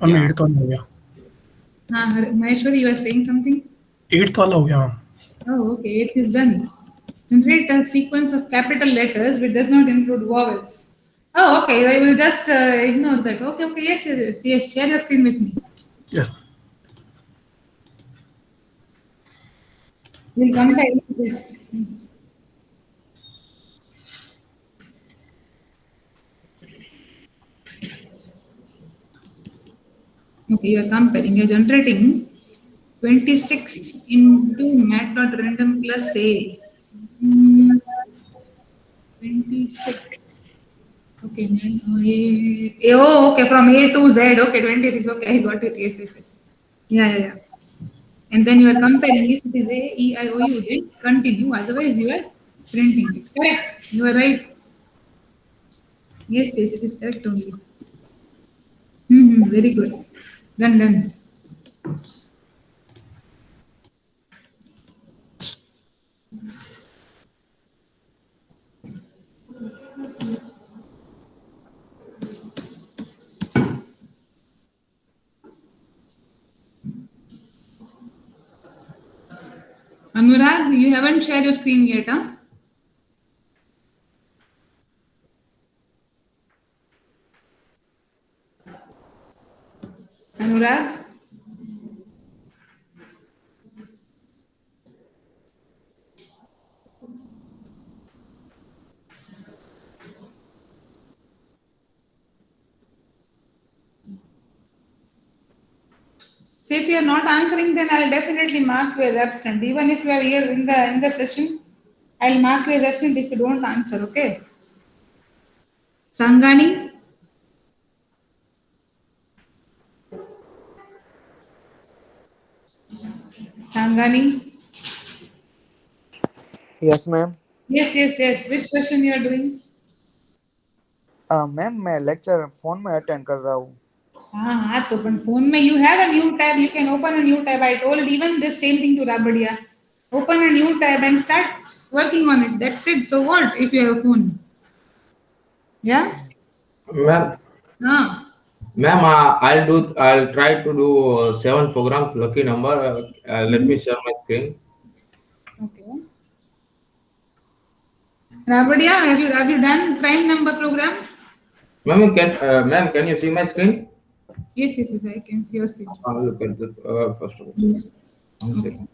मैम 8th वाला हो गया। हाँ Maheshwari, you are saying something. 8th वाला हो गया ma'am. Oh, okay, 8th is done. Generate a sequence of capital letters which does not include vowels. Oh, okay, I will just ignore that. Okay, okay, yes, yes, yes, yes, share your screen with me. Yes. We'll compare this. Okay, you are comparing, you are generating 26 into mat.random plus a. 26. Okay, oh, okay, from A to Z. Okay, 26. Okay, I got it. Yes, yes, yes. Yeah, yeah, yeah. And then you are comparing. If it is A, E, I, O, U, then continue. Otherwise, you are printing it. Correct. You are right. Yes, yes, it is correct only. Very good. Done, done. Anurag, you haven't shared your screen yet, huh? Anurag? So if you are not answering, then I'll definitely mark you as absent. Even if you are here in the session, I'll mark you as absent if you don't answer, okay? Sangani? Sangani? Yes ma'am. Yes, yes, yes. Which question you are doing? Ma'am मैं lecture phone में attend कर रहा हूँ। हाँ, तो पण phone में you have a new tab. You can open a new tab. I told even this same thing to Rabadia. Open a new tab and start working on it. That's it. So what if you have a phone? Yeah? Ma'am, ma'am, I'll try to do 7 programs, lucky number. Let me share my screen. Okay. Rabadia, have you done prime number program? Ma'am, can you see my screen? Yes, yes, yes, I can see your screen. Look at the first of all. Yeah. One second.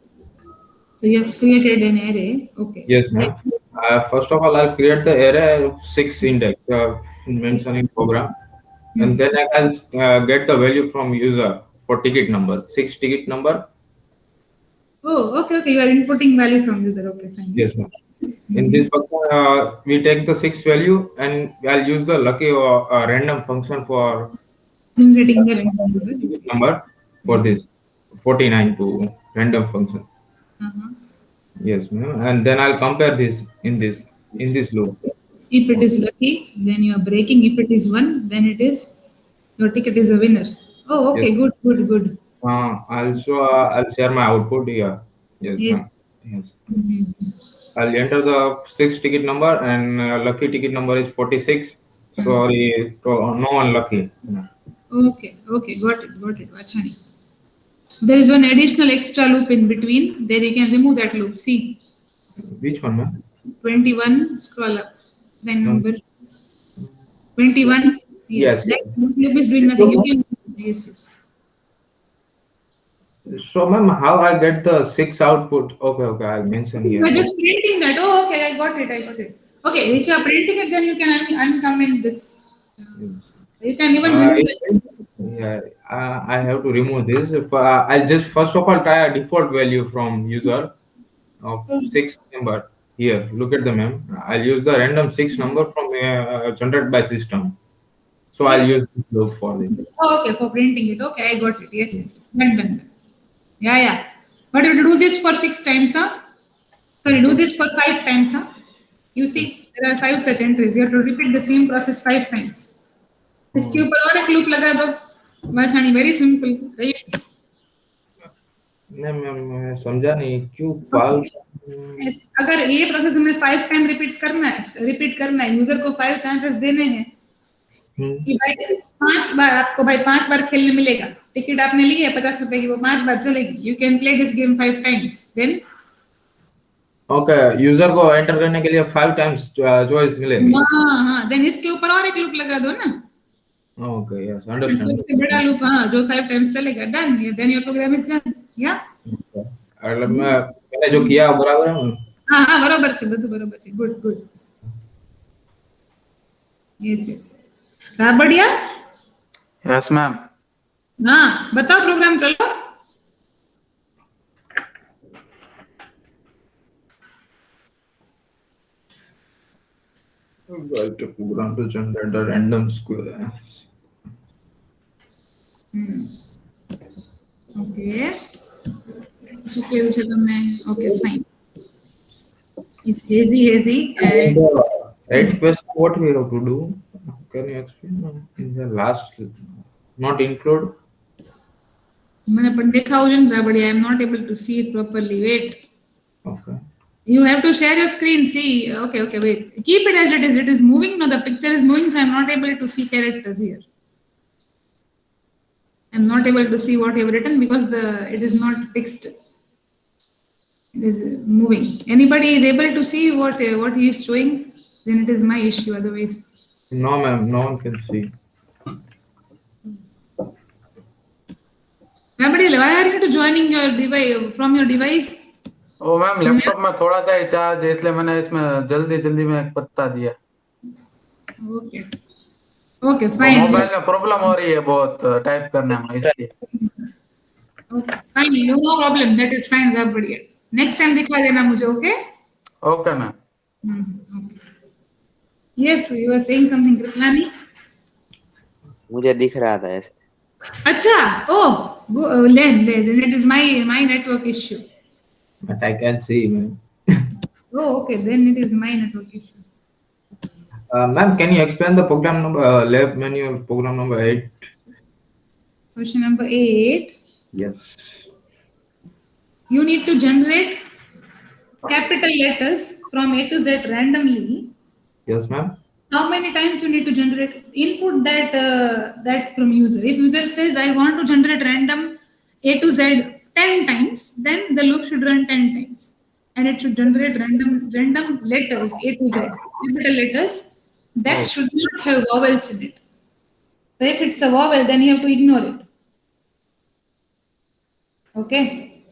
So you have created an array. Okay. Yes, ma'am. First of all, I'll create the array of 6 index mentioning program, and then I'll get the value from user for ticket number, 6 ticket number. Oh, okay, okay. You are inputting value from user. Okay, fine. Yes, ma'am. In this function, we take the 6 value and I'll use the lucky or random function for generating the random number for this 49 to random function. Yes, ma'am. And then I'll compare this in this loop. If it is lucky, then you are breaking. If it is 1, then it is your ticket is a winner. Oh, okay, Yes. good. Also, I'll share my output here. Yes, Yes. ma'am. Yes. I'll enter the 6 ticket number and lucky ticket number is 46. Sorry, no unlucky. Okay, got it, Vachani. There is one additional extra loop in between. There you can remove that loop. See, Which one, ma'am? 21. Scroll up. Then number 21. Yes. That loop is doing nothing. You can yes. So, ma'am, how I get the 6 output? Okay, I'll mention here. You are just printing that. Oh, okay, I got it. Okay, if you are printing it, then you can uncomment this. You can even remove it. Yeah, I have to remove this. If I'll just first of all try a default value from user of 6 number. Here, look at the ma'am. I'll use the random 6 number from generated by system. So I'll use this loop for it. Oh, okay, for printing it. Okay, I got it. Yes. Done. Yeah. But you have to do this for 6 times, huh? Sorry, do this for 5 times, huh? You see, there are 5 such entries. You have to repeat the same process 5 times. इसके ऊपर और एक loop लगा दो वाछानी very simple right नहीं मैं समझा नहीं क्यों फाइल अगर ये प्रोसेस हमें 5 टाइम रिपीट करना है यूजर को 5 चांसेस देने हैं कि भाई 5 बार आपको भाई 5 बार खेलने मिलेगा, टिकट आपने ली है 50 रुपए की, वो 5 बार चलेगी, you can play this game 5 times, then okay, user को एंटर करने के लिए 5 टाइम्स चॉइस मिलेगी। हाँ, देन इसके ऊपर और एक लूप लगा दो ना। ओके, यस, सबसे बड़ा लूप, हाँ, जो 5 टाइम्स चलेगा, done, then your program is done, या मतलब मैंने जो किया बराबर है मैम? हाँ, बराबर છે, બધું બરાબર છે, ગુડ, यस, बढ़िया। Yes ma'am. हाँ, बताओ प्रोग्राम, चलो। Write a program to generate a random square. Okay, શું કેવું છે તમને? Okay, fine, it's easy. In the 8th question, what we have to do? Can you explain? In the last, not include. મને પણ દેખાવું છે ને રાબડી, I am not able to see it properly. Wait. Okay. You have to share your screen. See. Okay, wait. Keep it as it is. It is moving. No, the picture is moving, so I am not able to see characters here. I am not able to see what you have written because it is not fixed. It is moving. Anybody is able to see what he is showing? Then it is my issue. Otherwise, No, ma'am. No one can see. why are you joining your device from your device? Oh ma'am, laptop में थोड़ा सा charge है, इसलिए मैंने इसमें जल्दी में एक पत्ता दिया। Okay, fine. मोबाइल में प्रॉब्लम हो रही है बहुत टाइप करने में, इसलिए। Okay, fine. No problem. That is fine. सब बढ़िया। Next time दिखा देना मुझे, okay? Okay ma'am. Okay. Yes, you were saying something, Kriplani? मुझे दिख रहा था ऐसे। अच्छा, then it is my network issue. But I can see, ma'am. Okay, then it is my network issue. Ma'am, can you explain the program number, lab manual program number 8? Question number 8. Yes. You need to generate capital letters from A to Z randomly. Yes, ma'am. How many times you need to generate? Input that from user. If user says I want to generate random A to Z 10 times, then the loop should run 10 times, and it should generate random letters A to Z, capital letters that should not have vowels in it. So if it's a vowel, then you have to ignore it. Okay.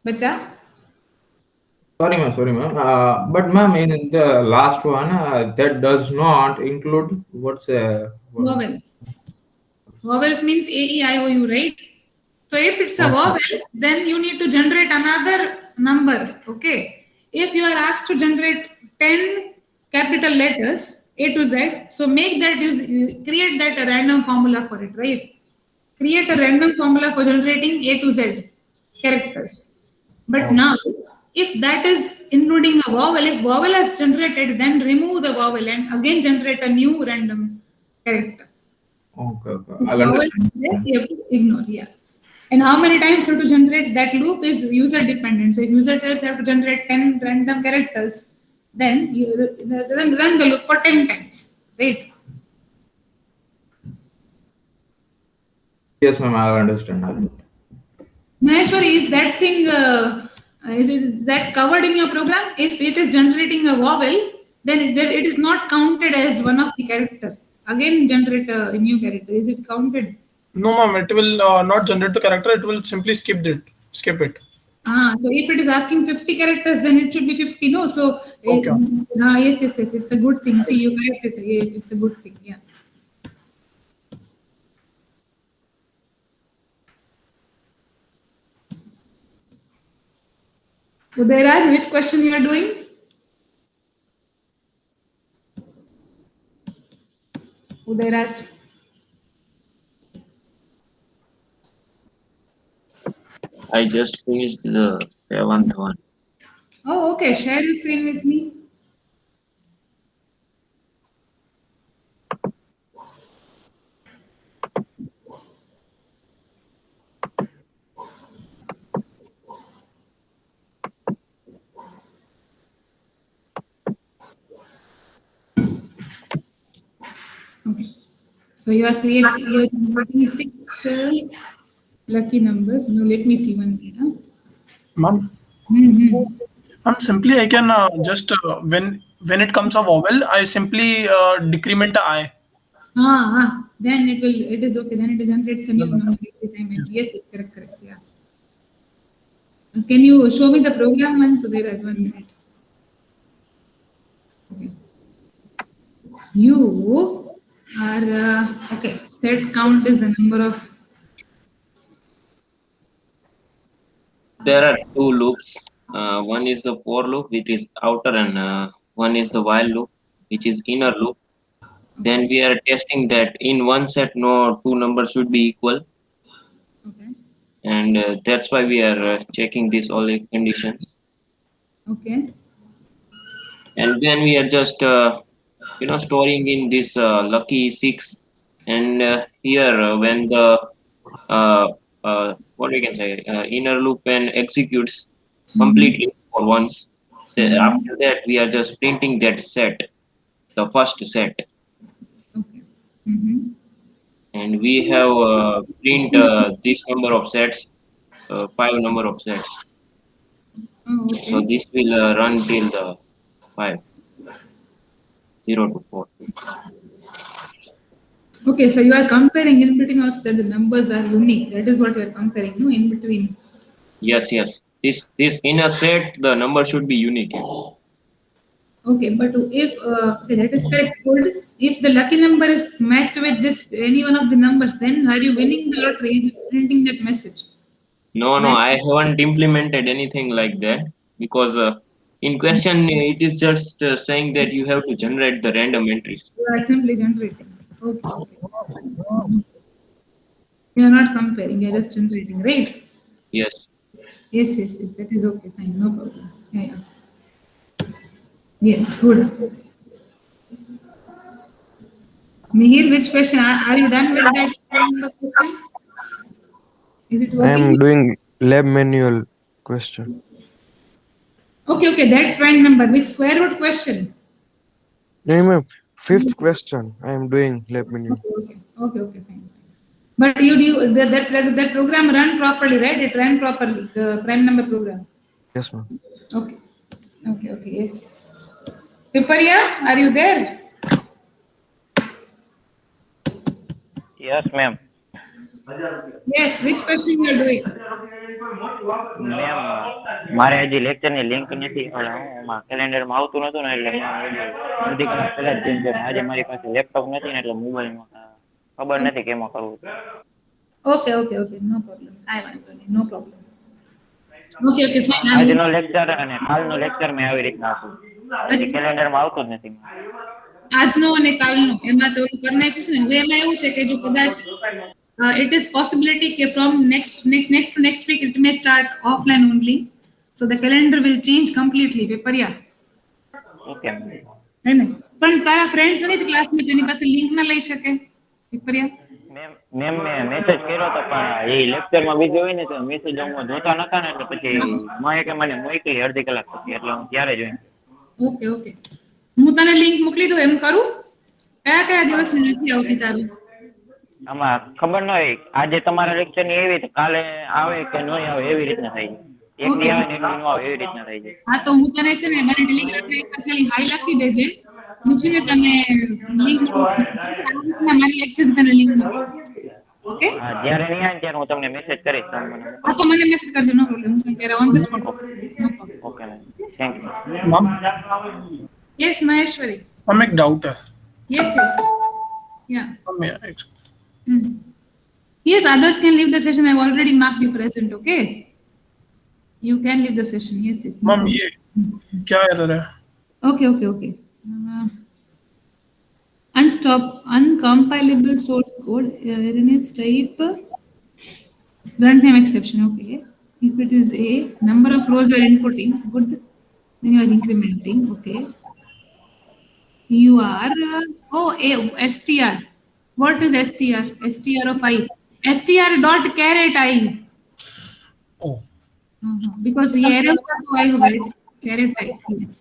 Bacha? Sorry, ma'am. But ma'am, in the last one, that does not include Vowels. Vowels means A, E, I, O, U, right? So if it's a vowel, then you need to generate another number. Okay. If you are asked to generate 10 capital letters A to Z, so make that create that a random formula for it, right? Create a random formula for generating A to Z characters. But now, if that is including a vowel, if vowel is generated, then remove the vowel and again generate a new random character. Okay. I'll understand. You have to ignore, yeah. And how many times you have to generate that loop is user dependent. So if user tells you have to generate 10 random characters, then you run the loop for 10 times, right? Yes, ma'am, I'll understand. Maheshwari, is that thing, is that covered in your program? If it is generating a vowel, then it is not counted as one of the character. Again, generate a new character. Is it counted? No, ma'am. It will not generate the character. It will simply skip it. So if it is asking 50 characters, then it should be 50. No, so Okay. Yes. It's a good thing. See, you correct it. It's a good thing. Yeah. Udairaj, which question you are doing? Udairaj. I just finished the 7th one. Oh, okay. Share your screen with me. Okay. So you are creating 6 lucky numbers. Now let me see one here. Mom, simply I can just when it comes a vowel, I simply decrement a I. Then it is okay. Then it generates a new number every time. And yes, correct. Yeah. Can you show me the program one? So there is 1 minute. Okay. You are okay. Set count is the number of. There are two loops. One is the for loop, which is outer, and one is the while loop, which is inner loop. Then we are testing that in one set, no two numbers should be equal. Okay. And that's why we are checking these all if conditions. Okay. And then we are just storing in this lucky 6. And here when the what we can say inner loop and executes completely for once, after that we are just printing that set, the first set. And we have print this number of sets, 5 number of sets. Okay. So this will run till the 5, 0 to 4. Okay, so you are comparing in between also that the numbers are unique. That is what you are comparing, no? In between. Yes. This in a set, the number should be unique. Okay, but if okay, that is correct. Good. If the lucky number is matched with this any one of the numbers, then are you winning the lottery? Is it printing that message? No, I haven't implemented anything like that, because in question it is just saying that you have to generate the random entries. You are simply generating. Okay. You are not comparing. You are just generating, right? Yes. Yes. That is okay. Fine. No problem. Yeah. Yes. Good. Mihir, which question? Are you done with that question? Is it I working? am doing lab manual question. Okay. That prime number. Which square root question? No, ma'am. 5th question. I am doing lab manual. Okay. Fine. But you do that program run properly, right? It ran properly. The prime number program. Yes, ma'am. Okay. Yes. Piparia, are you there? Yes, ma'am. Yes. Which question you are doing? Ma'am મારે હજી લેક્ચરની link નથી, પણ હું એમાં કેલેન્ડરમાં આવતું નતું ને એટલે અડધી કલાક પહેલા જ જોઈન કર્યું. આજે મારી પાસે લેપટોપ નથી ને એટલે મોબાઈલમાં ખબર નથી કે એમાં કરવું. Okay. No problem. I want to know. No problem. Okay. Fine. આજનો લેક્ચર અને કાલનો લેક્ચર મેં આવી રીતના આપ્યું. હજી કેલેન્ડરમાં આવતું જ નથી. આજનો અને કાલનો એમાં તો કરી નાખ્યું છે ને. હવે એમાં એવું છે કે જો કદાચ it is possibility કે from next to next week it may start offline only, so the calendar will change completely. Piparia. Okay. હે ને? પણ તારા ફ્રેન્ડ્સ નથી ક્લાસમાં તેની પાસે લિંક ના લઈ શકે? Piparia. મેમ મેં મેસેજ કર્યો હતો, પણ એ લેક્ચરમાં બીજી હોય ને તો મેસેજ હું જોતા નતા ને એટલે પછી મહેકે મને મોકલી અડધી કલાક પછી, એટલે હું ત્યારે જોઈન. ઓકે. હું તને લિંક મોકલી દઉં એમ કરું? કયા દિવસે નથી આવતી તારું? આમાં ખબર ન હોય આજે તમારા લેક્ચરની એવી તો કાલે આવે કે નહીં આવે એવી રીતના થઈ જાય. એક દી આવે ને એક દી ન આવે એવી રીતના થઈ જાય. હા, તો હું તને છે ને મને ટેલિગ્રામમાં એકવાર ખાલી હાઈ લખી દેજે. હું છે ને તને લિંક મારી લેક્ચર તને લિંક ઓકે? હા, જ્યારે નહીં આવે ત્યારે હું તમને મેસેજ કરીશ. હા, તો મને મેસેજ કરજો. નો પ્રોબ્લેમ. હું તને on the spot. Okay ma'am, thank you. Mom, yes Maheshwari. ma'am, एक डाउट है. Yes. Yeah. Yeah. Yes, others can leave the session. I've already marked you present. Okay. You can leave the session. Yes. Mom, ये क्या error है? Okay. Uncompilable source code. Erroneous type. Runtime exception. Okay. If it is a number of rows you are inputting, good. Then you are incrementing. Okay. You are str. What is str? Str of I. Str dot caret I. Oh. Because the error to I words caret I. Yes.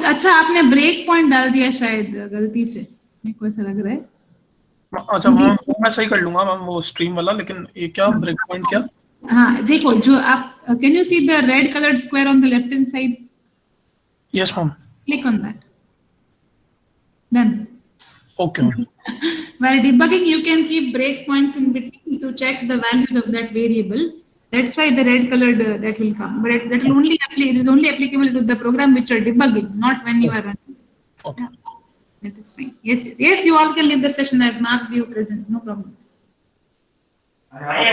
अच्छा आपने break point डाल दिया शायद गलती से, मेरे को ऐसा लग रहा है। अच्छा मैम वो मैं सही कर लूंगा मैम वो स्ट्रीम वाला, लेकिन ये क्या ब्रेक पॉइंट क्या? हाँ देखो जो आप can you see the red coloured square on the left hand side? Yes ma'am. Click on that. Done. Okay. While debugging, you can keep breakpoints in between to check the values of that variable. That's why the red colored that will come. But that will only it is only applicable to the program which you're debugging, not when you are running. Okay. That is fine. Yes, yes, yes. You all can leave the session. I've marked you present. No problem. Okay.